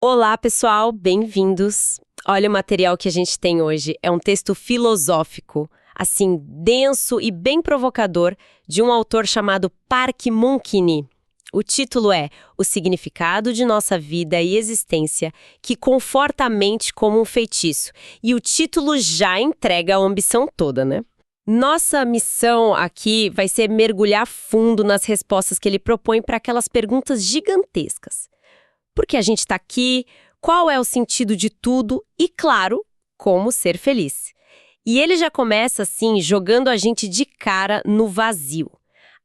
Olá, pessoal, bem-vindos. Olha o material que a gente tem hoje. É um texto filosófico, assim, denso e bem provocador, de um autor chamado Park Moon-Ki. O título é O Significado de Nossa Vida e Existência, que conforta a mente como um feitiço. E o título já entrega a ambição toda, né? Nossa missão aqui vai ser mergulhar fundo nas respostas que ele propõe para aquelas perguntas gigantescas. Por que a gente está aqui? Qual é o sentido de tudo? E, claro, como ser feliz. E ele já começa, assim, jogando a gente de cara no vazio.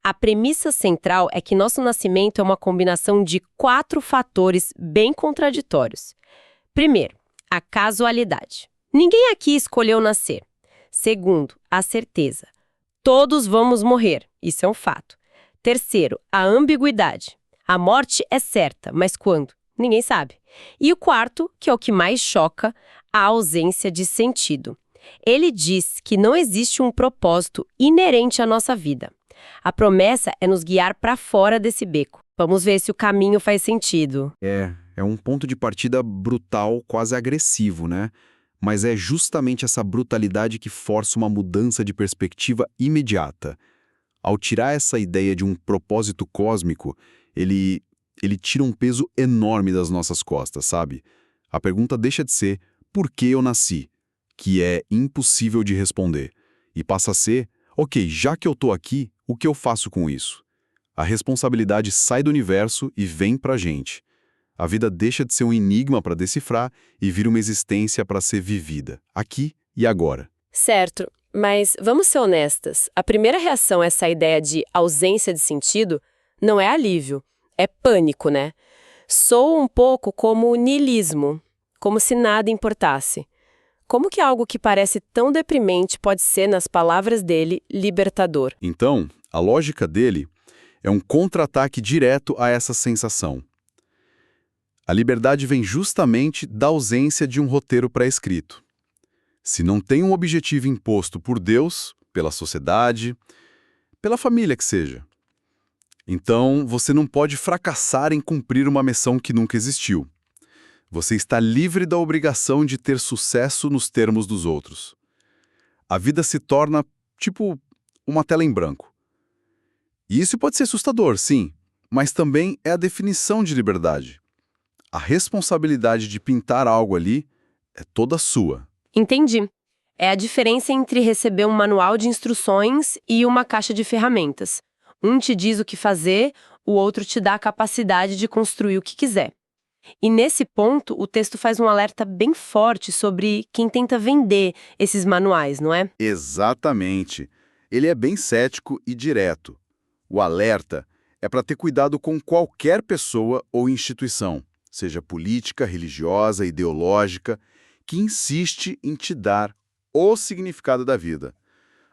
A premissa central é que nosso nascimento é uma combinação de 4 fatores bem contraditórios. Primeiro, a casualidade. Ninguém aqui escolheu nascer. Segundo, a certeza. Todos vamos morrer. Isso é um fato. Terceiro, a ambiguidade. A morte é certa, mas quando? Ninguém sabe. E o quarto, que é o que mais choca, a ausência de sentido. Ele diz que não existe um propósito inerente à nossa vida. A promessa é nos guiar para fora desse beco. Vamos ver se o caminho faz sentido. É um ponto de partida brutal, quase agressivo, né? Mas é justamente essa brutalidade que força uma mudança de perspectiva imediata. Ao tirar essa ideia de um propósito cósmico, ele tira um peso enorme das nossas costas, sabe? A pergunta deixa de ser por que eu nasci, que é impossível de responder, e passa a ser, ok, já que eu tô aqui, o que eu faço com isso? A responsabilidade sai do universo e vem pra gente. A vida deixa de ser um enigma para decifrar e vira uma existência para ser vivida, aqui e agora. Certo, mas vamos ser honestas. A primeira reação a essa ideia de ausência de sentido não é alívio, é pânico, né? Soa um pouco como niilismo, como se nada importasse. Como que algo que parece tão deprimente pode ser, nas palavras dele, libertador? Então, a lógica dele é um contra-ataque direto a essa sensação. A liberdade vem justamente da ausência de um roteiro pré-escrito. Se não tem um objetivo imposto por Deus, pela sociedade, pela família que seja, então você não pode fracassar em cumprir uma missão que nunca existiu. Você está livre da obrigação de ter sucesso nos termos dos outros. A vida se torna, tipo, uma tela em branco. E isso pode ser assustador, sim, mas também é a definição de liberdade. A responsabilidade de pintar algo ali é toda sua. Entendi. É a diferença entre receber um manual de instruções e uma caixa de ferramentas. Um te diz o que fazer, o outro te dá a capacidade de construir o que quiser. E nesse ponto, o texto faz um alerta bem forte sobre quem tenta vender esses manuais, não é? Exatamente. Ele é bem cético e direto. O alerta é para ter cuidado com qualquer pessoa ou instituição, seja política, religiosa, ideológica, que insiste em te dar o significado da vida.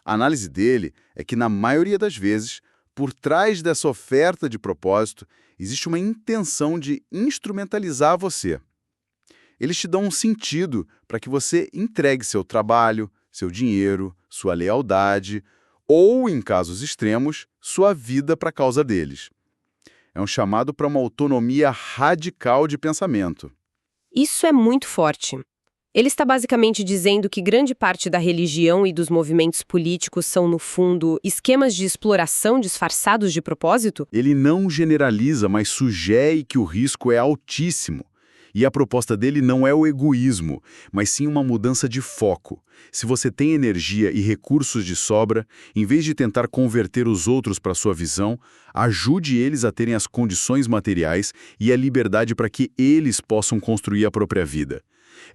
A análise dele é que, na maioria das vezes, por trás dessa oferta de propósito, existe uma intenção de instrumentalizar você. Eles te dão um sentido para que você entregue seu trabalho, seu dinheiro, sua lealdade ou, em casos extremos, sua vida para a causa deles. É um chamado para uma autonomia radical de pensamento. Isso é muito forte. Ele está basicamente dizendo que grande parte da religião e dos movimentos políticos são, no fundo, esquemas de exploração disfarçados de propósito? Ele não generaliza, mas sugere que o risco é altíssimo. E a proposta dele não é o egoísmo, mas sim uma mudança de foco. Se você tem energia e recursos de sobra, em vez de tentar converter os outros para sua visão, ajude eles a terem as condições materiais e a liberdade para que eles possam construir a própria vida.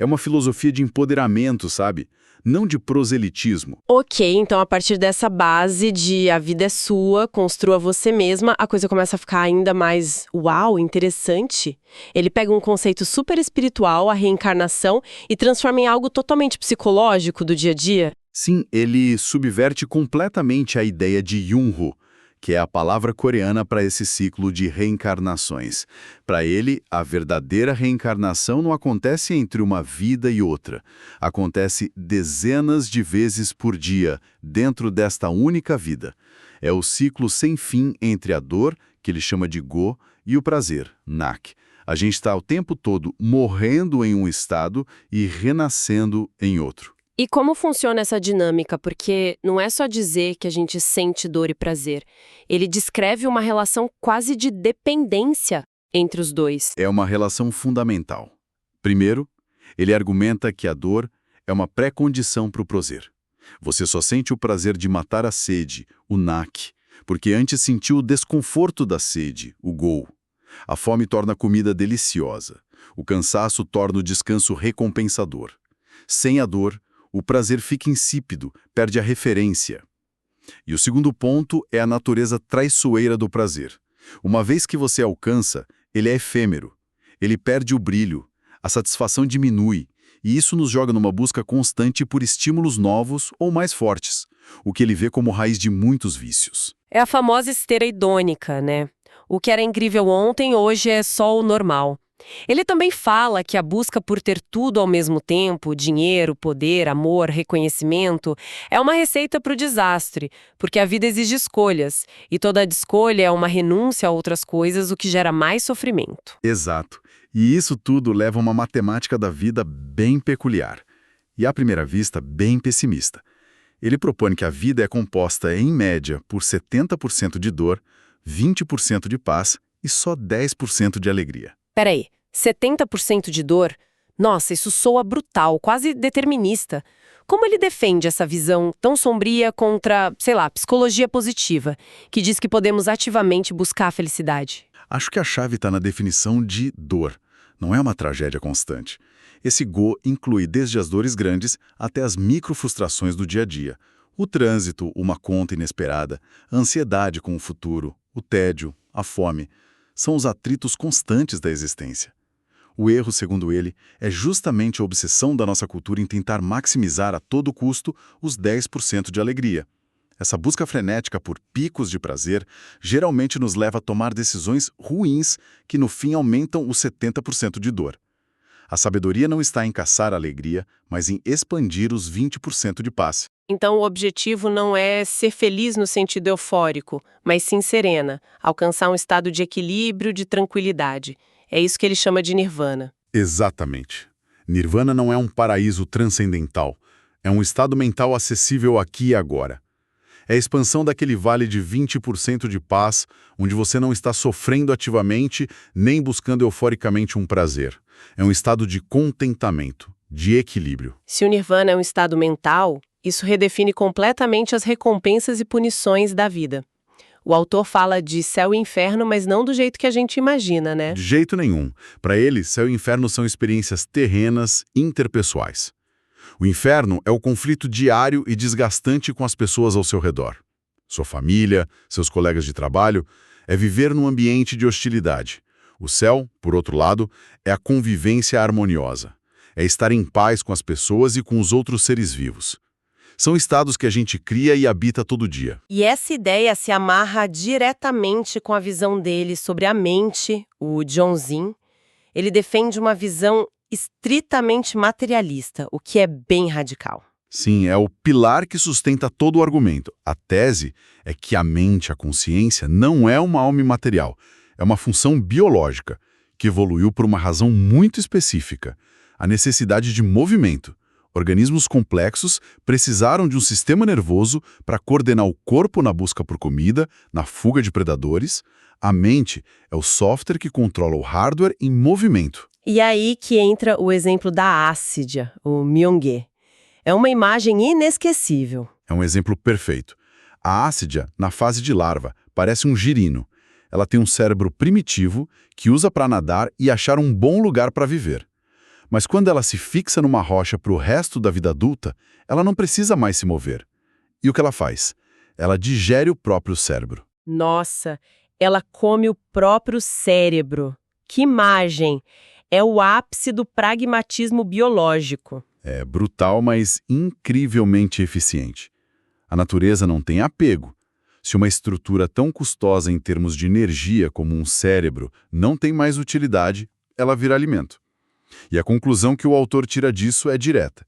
É uma filosofia de empoderamento, sabe? Não de proselitismo. Ok, então a partir dessa base de a vida é sua, construa você mesma, a coisa começa a ficar ainda mais, uau, interessante. Ele pega um conceito super espiritual, a reencarnação, e transforma em algo totalmente psicológico do dia a dia. Sim, ele subverte completamente a ideia de Yunho, que é a palavra coreana para esse ciclo de reencarnações. Para ele, a verdadeira reencarnação não acontece entre uma vida e outra. Acontece dezenas de vezes por dia, dentro desta única vida. É o ciclo sem fim entre a dor, que ele chama de Go, e o prazer, Nak. A gente está o tempo todo morrendo em um estado e renascendo em outro. E como funciona essa dinâmica? Porque não é só dizer que a gente sente dor e prazer. Ele descreve uma relação quase de dependência entre os dois. É uma relação fundamental. Primeiro, ele argumenta que a dor é uma pré-condição para o prazer. Você só sente o prazer de matar a sede, o NAC, porque antes sentiu o desconforto da sede, o GOL. A fome torna a comida deliciosa. O cansaço torna o descanso recompensador. Sem a dor, o prazer fica insípido, perde a referência. E o segundo ponto é a natureza traiçoeira do prazer. Uma vez que você alcança, ele é efêmero. Ele perde o brilho, a satisfação diminui, e isso nos joga numa busca constante por estímulos novos ou mais fortes, o que ele vê como raiz de muitos vícios. É a famosa esteira hedônica, né? O que era incrível ontem, hoje é só o normal. Ele também fala que a busca por ter tudo ao mesmo tempo, dinheiro, poder, amor, reconhecimento, é uma receita para o desastre, porque a vida exige escolhas, e toda escolha é uma renúncia a outras coisas, o que gera mais sofrimento. Exato. E isso tudo leva a uma matemática da vida bem peculiar. E, à primeira vista, bem pessimista. Ele propõe que a vida é composta, em média, por 70% de dor, 20% de paz e só 10% de alegria. Peraí, 70% de dor? Nossa, isso soa brutal, quase determinista. Como ele defende essa visão tão sombria contra, sei lá, psicologia positiva, que diz que podemos ativamente buscar a felicidade? Acho que a chave está na definição de dor. Não é uma tragédia constante. Esse GO inclui desde as dores grandes até as microfrustrações do dia a dia. O trânsito, uma conta inesperada, a ansiedade com o futuro, o tédio, a fome, são os atritos constantes da existência. O erro, segundo ele, é justamente a obsessão da nossa cultura em tentar maximizar a todo custo os 10% de alegria. Essa busca frenética por picos de prazer geralmente nos leva a tomar decisões ruins que no fim aumentam os 70% de dor. A sabedoria não está em caçar a alegria, mas em expandir os 20% de paz. Então o objetivo não é ser feliz no sentido eufórico, mas sim serena, alcançar um estado de equilíbrio, de tranquilidade. É isso que ele chama de nirvana. Exatamente. Nirvana não é um paraíso transcendental. É um estado mental acessível aqui e agora. É a expansão daquele vale de 20% de paz, onde você não está sofrendo ativamente, nem buscando euforicamente um prazer. É um estado de contentamento, de equilíbrio. Se o nirvana é um estado mental, isso redefine completamente as recompensas e punições da vida. O autor fala de céu e inferno, mas não do jeito que a gente imagina, né? De jeito nenhum. Para ele, céu e inferno são experiências terrenas, interpessoais. O inferno é o conflito diário e desgastante com as pessoas ao seu redor. Sua família, seus colegas de trabalho, é viver num ambiente de hostilidade. O céu, por outro lado, é a convivência harmoniosa. É estar em paz com as pessoas e com os outros seres vivos. São estados que a gente cria e habita todo dia. E essa ideia se amarra diretamente com a visão dele sobre a mente, o Johnzin. Ele defende uma visão estritamente materialista, o que é bem radical. Sim, é o pilar que sustenta todo o argumento. A tese é que a mente, a consciência, não é uma alma imaterial. É uma função biológica, que evoluiu por uma razão muito específica, a necessidade de movimento. Organismos complexos precisaram de um sistema nervoso para coordenar o corpo na busca por comida, na fuga de predadores. A mente é o software que controla o hardware em movimento. E aí que entra o exemplo da Ácidia, o Myonghae. É uma imagem inesquecível. É um exemplo perfeito. A ácida, na fase de larva, parece um girino. Ela tem um cérebro primitivo que usa para nadar e achar um bom lugar para viver. Mas quando ela se fixa numa rocha para o resto da vida adulta, ela não precisa mais se mover. E o que ela faz? Ela digere o próprio cérebro. Nossa, ela come o próprio cérebro. Que imagem! É o ápice do pragmatismo biológico. É brutal, mas incrivelmente eficiente. A natureza não tem apego. Se uma estrutura tão custosa em termos de energia como um cérebro não tem mais utilidade, ela vira alimento. E a conclusão que o autor tira disso é direta.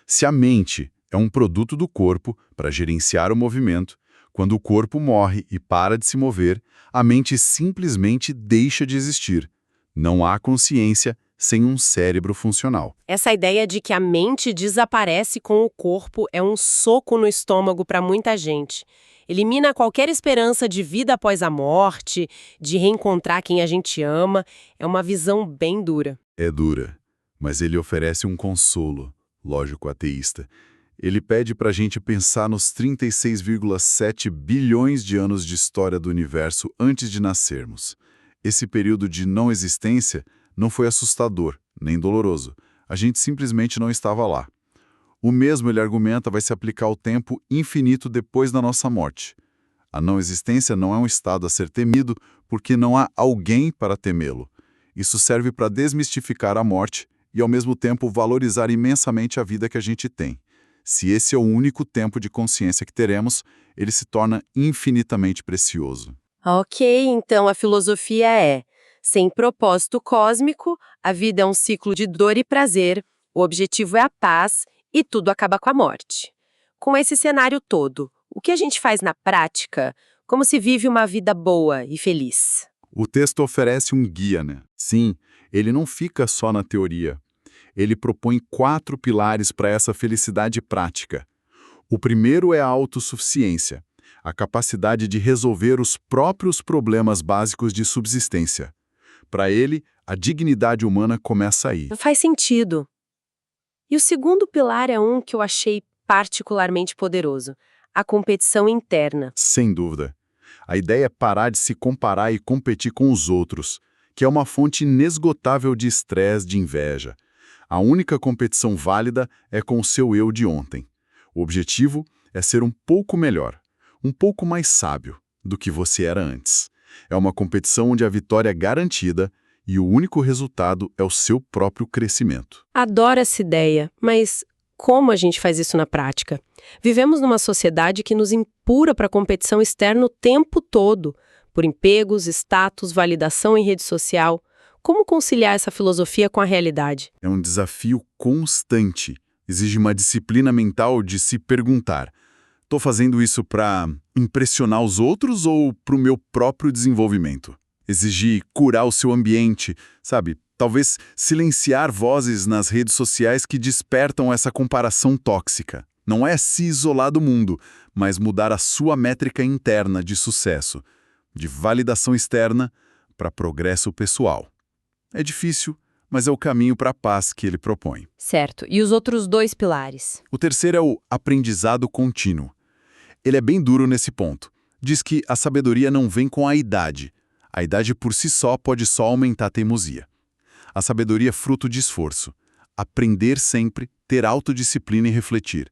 Se a mente é um produto do corpo para gerenciar o movimento, quando o corpo morre e para de se mover, a mente simplesmente deixa de existir. Não há consciência sem um cérebro funcional. Essa ideia de que a mente desaparece com o corpo é um soco no estômago para muita gente. Elimina qualquer esperança de vida após a morte, de reencontrar quem a gente ama. É uma visão bem dura. É dura, mas ele oferece um consolo, lógico ateísta. Ele pede para a gente pensar nos 36,7 bilhões de anos de história do universo antes de nascermos. Esse período de não existência não foi assustador, nem doloroso. A gente simplesmente não estava lá. O mesmo, ele argumenta, vai se aplicar ao tempo infinito depois da nossa morte. A não existência não é um estado a ser temido porque não há alguém para temê-lo. Isso serve para desmistificar a morte e, ao mesmo tempo, valorizar imensamente a vida que a gente tem. Se esse é o único tempo de consciência que teremos, ele se torna infinitamente precioso. Ok, então a filosofia é: sem propósito cósmico, a vida é um ciclo de dor e prazer, o objetivo é a paz e tudo acaba com a morte. Com esse cenário todo, o que a gente faz na prática? Como se vive uma vida boa e feliz? O texto oferece um guia, né? Sim, ele não fica só na teoria. Ele propõe 4 pilares para essa felicidade prática. O primeiro é a autossuficiência, a capacidade de resolver os próprios problemas básicos de subsistência. Para ele, a dignidade humana começa aí. Faz sentido. E o segundo pilar é um que eu achei particularmente poderoso: a competição interna. Sem dúvida. A ideia é parar de se comparar e competir com os outros, que é uma fonte inesgotável de estresse, de inveja. A única competição válida é com o seu eu de ontem. O objetivo é ser um pouco melhor, um pouco mais sábio do que você era antes. É uma competição onde a vitória é garantida e o único resultado é o seu próprio crescimento. Adoro essa ideia, mas como a gente faz isso na prática? Vivemos numa sociedade que nos empurra para a competição externa o tempo todo, por empregos, status, validação em rede social. Como conciliar essa filosofia com a realidade? É um desafio constante. Exige uma disciplina mental de se perguntar: estou fazendo isso para impressionar os outros ou para o meu próprio desenvolvimento? Exige curar o seu ambiente, sabe? Talvez silenciar vozes nas redes sociais que despertam essa comparação tóxica. Não é se isolar do mundo, mas mudar a sua métrica interna de sucesso, de validação externa para progresso pessoal. É difícil, mas é o caminho para a paz que ele propõe. Certo. E os outros 2 pilares? O terceiro é o aprendizado contínuo. Ele é bem duro nesse ponto. Diz que a sabedoria não vem com a idade. A idade por si só pode só aumentar a teimosia. A sabedoria é fruto de esforço. Aprender sempre, ter autodisciplina e refletir.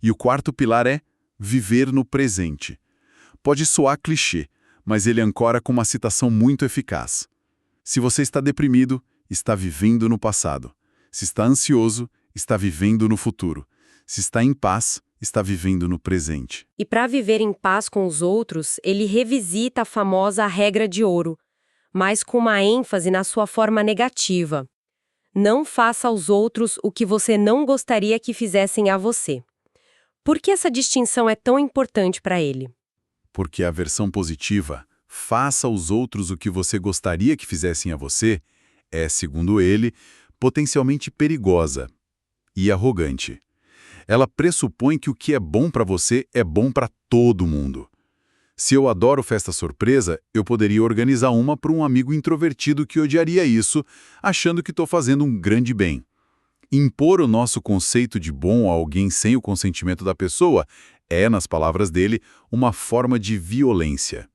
E o quarto pilar é viver no presente. Pode soar clichê, mas ele ancora com uma citação muito eficaz. Se você está deprimido, está vivendo no passado. Se está ansioso, está vivendo no futuro. Se está em paz, está vivendo no presente. E para viver em paz com os outros, ele revisita a famosa regra de ouro, mas com uma ênfase na sua forma negativa. Não faça aos outros o que você não gostaria que fizessem a você. Por que essa distinção é tão importante para ele? Porque a versão positiva, faça aos outros o que você gostaria que fizessem a você, é, segundo ele, potencialmente perigosa e arrogante. Ela pressupõe que o que é bom para você é bom para todo mundo. Se eu adoro festa surpresa, eu poderia organizar uma para um amigo introvertido que odiaria isso, achando que estou fazendo um grande bem. Impor o nosso conceito de bom a alguém sem o consentimento da pessoa é, nas palavras dele, uma forma de violência.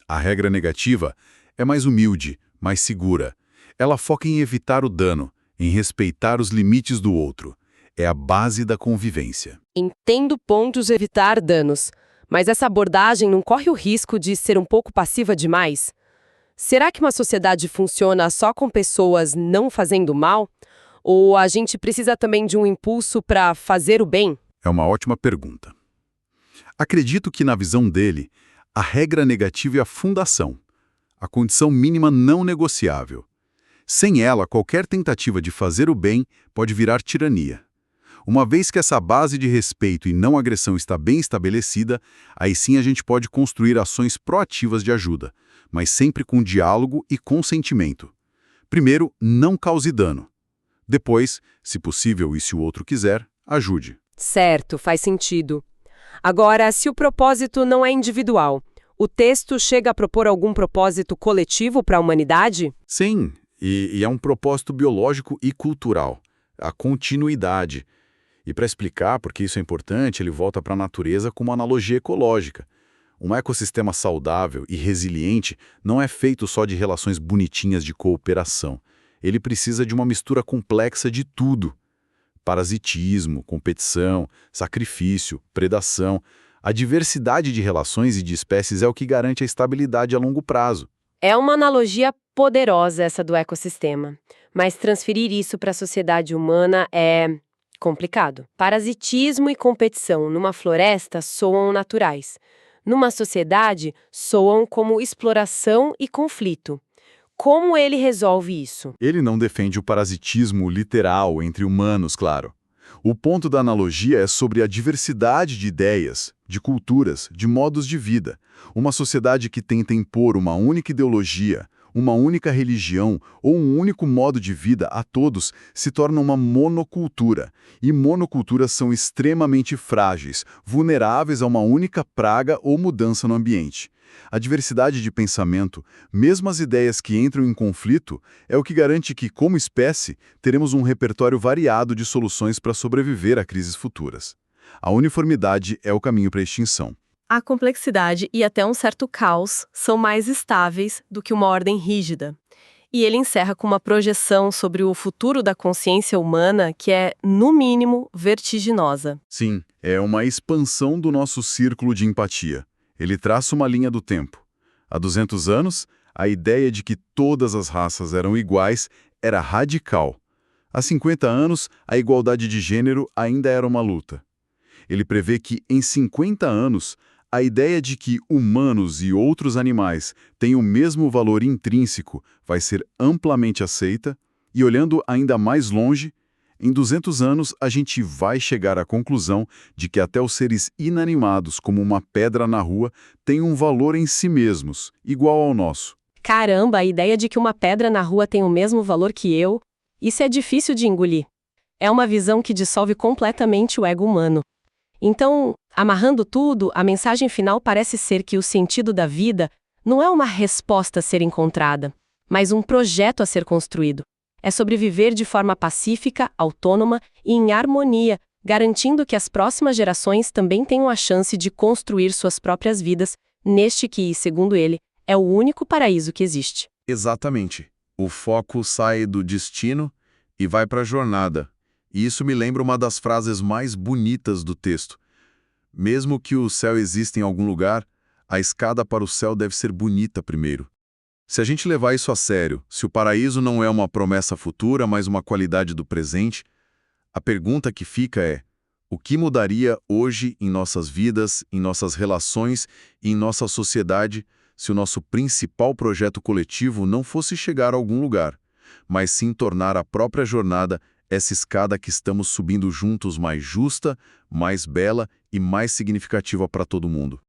A regra negativa é mais humilde, mais segura. Ela foca em evitar o dano, em respeitar os limites do outro. É a base da convivência. Entendo pontos evitar danos, mas essa abordagem não corre o risco de ser um pouco passiva demais? Será que uma sociedade funciona só com pessoas não fazendo mal? Ou a gente precisa também de um impulso para fazer o bem? É uma ótima pergunta. Acredito que, na visão dele, a regra negativa é a fundação, a condição mínima não negociável. Sem ela, qualquer tentativa de fazer o bem pode virar tirania. Uma vez que essa base de respeito e não agressão está bem estabelecida, aí sim a gente pode construir ações proativas de ajuda, mas sempre com diálogo e consentimento. Primeiro, não cause dano. Depois, se possível e se o outro quiser, ajude. Certo, faz sentido. Agora, se o propósito não é individual, o texto chega a propor algum propósito coletivo para a humanidade? Sim, e é um propósito biológico e cultural, a continuidade. E para explicar por que isso é importante, ele volta para a natureza com uma analogia ecológica. Um ecossistema saudável e resiliente não é feito só de relações bonitinhas de cooperação. Ele precisa de uma mistura complexa de tudo. Parasitismo, competição, sacrifício, predação. A diversidade de relações e de espécies é o que garante a estabilidade a longo prazo. É uma analogia poderosa essa do ecossistema, mas transferir isso para a sociedade humana é complicado. Parasitismo e competição numa floresta soam naturais. Numa sociedade, soam como exploração e conflito. Como ele resolve isso? Ele não defende o parasitismo literal entre humanos, claro. O ponto da analogia é sobre a diversidade de ideias, de culturas, de modos de vida. Uma sociedade que tenta impor uma única ideologia, uma única religião ou um único modo de vida a todos se torna uma monocultura. E monoculturas são extremamente frágeis, vulneráveis a uma única praga ou mudança no ambiente. A diversidade de pensamento, mesmo as ideias que entram em conflito, é o que garante que, como espécie, teremos um repertório variado de soluções para sobreviver a crises futuras. A uniformidade é o caminho para a extinção. A complexidade e até um certo caos são mais estáveis do que uma ordem rígida. E ele encerra com uma projeção sobre o futuro da consciência humana que é, no mínimo, vertiginosa. Sim, é uma expansão do nosso círculo de empatia. Ele traça uma linha do tempo. Há 200 anos, a ideia de que todas as raças eram iguais era radical. Há 50 anos, a igualdade de gênero ainda era uma luta. Ele prevê que, em 50 anos, a ideia de que humanos e outros animais têm o mesmo valor intrínseco vai ser amplamente aceita, e olhando ainda mais longe, em 200 anos a gente vai chegar à conclusão de que até os seres inanimados, como uma pedra na rua, têm um valor em si mesmos, igual ao nosso. Caramba, a ideia de que uma pedra na rua tem o mesmo valor que eu, isso é difícil de engolir. É uma visão que dissolve completamente o ego humano. Então, amarrando tudo, a mensagem final parece ser que o sentido da vida não é uma resposta a ser encontrada, mas um projeto a ser construído. É sobreviver de forma pacífica, autônoma e em harmonia, garantindo que as próximas gerações também tenham a chance de construir suas próprias vidas, neste que, segundo ele, é o único paraíso que existe. Exatamente. O foco sai do destino e vai para a jornada. E isso me lembra uma das frases mais bonitas do texto. Mesmo que o céu exista em algum lugar, a escada para o céu deve ser bonita primeiro. Se a gente levar isso a sério, se o paraíso não é uma promessa futura, mas uma qualidade do presente, a pergunta que fica é: o que mudaria hoje em nossas vidas, em nossas relações e em nossa sociedade se o nosso principal projeto coletivo não fosse chegar a algum lugar, mas sim tornar a própria jornada, essa escada que estamos subindo juntos, mais justa, mais bela e mais significativa para todo mundo?